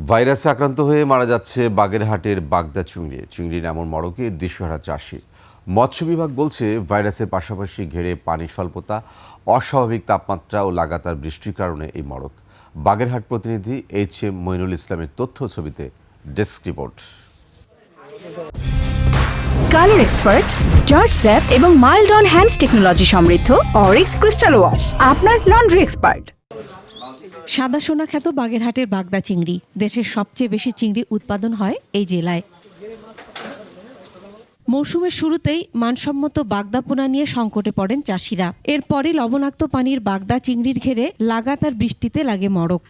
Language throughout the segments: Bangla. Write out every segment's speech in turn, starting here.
ভাইরাসে আক্রান্ত হয়ে মারা যাচ্ছে বাগেরহাটের বাগদা চিংড়ি। চিংড়ির এমন মড়কে দিশেহারা চাষি। মৎস্য বিভাগ বলছে ভাইরাসের পাশাপাশি ঘেরে পানি স্বল্পতা, অস্বাভাবিক তাপমাত্রা ও লাগাতার বৃষ্টির কারণে এই মড়ক। বাগেরহাট প্রতিনিধি HM মইনুল ইসলামের তথ্য ছবিতে desk report. Colour expert, George sap এবং মাইল্ড অন হ্যান্ডস টেকনোলজি সমৃদ্ধ অরিক্স ক্রিস্টাল ওয়াশ আপনার লন্ড্রি এক্সপার্ট। সাদা সোনা খ্যাত বাগেরহাটের বাগদা চিংড়ি। দেশের সবচেয়ে বেশি চিংড়ি উৎপাদন হয় এই জেলায়। মৌসুমের শুরুতেই মানসম্মত বাগদা পোনা নিয়ে সংকটে পড়েন চাষিরা। এরপরই লবণাক্ত পানির বাগদা চিংড়ির ঘেরে লাগাতার বৃষ্টিতে লাগে মড়ক।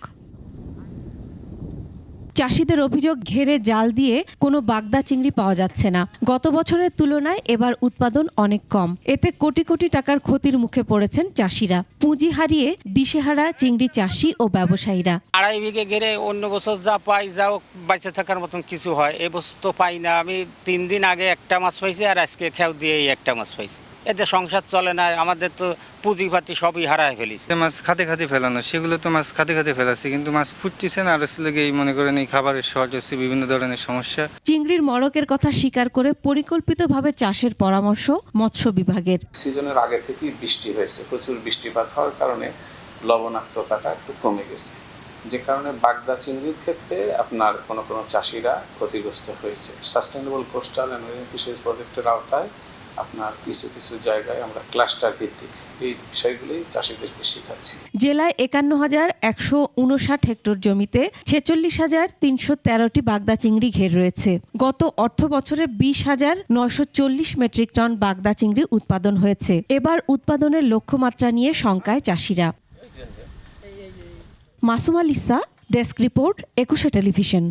চাষিদের অভিযোগ, ঘেরে জাল দিয়ে কোনো বাগদা চিংড়ি পাওয়া যাচ্ছে না। গত বছরের তুলনায় এবার উৎপাদন অনেক কম। এতে কোটি কোটি টাকার ক্ষতির মুখে পড়েছেন চাষিরা। পুঁজি হারিয়ে দিশেহারা চিংড়ি চাষি ও ব্যবসায়ীরা। 2.5 বিঘে ঘেরে অন্য বছর যা পাই, যাও বেঁচে থাকার মতন কিছু হয়, এবছর তো পাই না। আমি 3 দিন আগে একটা মাছ পাইছি, আর আজকে খেউ দিয়েই একটা মাছ পাইছি। এতে সংসার চলে না, আমাদের তো পুঁজিপাতি সবই হারায় ফেলিছে। মাছ খাতে খাতে ফেলানো, সেগুলো তো মাছ খাতে খাতে ফেলাচ্ছে, কিন্তু মাছ ফুটতেছে না। আর আসলে এই মনে করেন এই খাবারের শর্ট হচ্ছে, বিভিন্ন ধরনের সমস্যা। চিংড়ির মড়কের কথা স্বীকার করে পরিকল্পিতভাবে চাষের পরামর্শ মৎস্য বিভাগের। সিজনের আগে থেকেই বৃষ্টি হয়েছে, প্রচুর বৃষ্টিপাত হওয়ার কারণে লবণাক্ততাটা একটু কমে গেছে, যে কারণে বাগদা চিংড়ির ক্ষেত্রে আপনার কোনো চাষিরা ক্ষতিগ্রস্ত হয়েছে। Sustainable coastal and marine fisheries প্রজেক্টের আওতায় আপনার কিছু কিছু জায়গায় আমরা ক্লাস্টার ভিত্তিক এই বিষয়গুলি চাষিদেরকে শেখাচ্ছি। জেলায় 51,159 হেক্টর জমিতে 46,313টি বাগদা চিংড়ি ঘের রয়েছে। গত অর্থ বছরে 20,940 মেট্রিক টন বাগদা চিংড়ি উৎপাদন হয়েছে। এবার উৎপাদনের লক্ষ্যমাত্রা নিয়ে শঙ্কায় চাষিরা। Masuma Lisa, desk report, 21 television.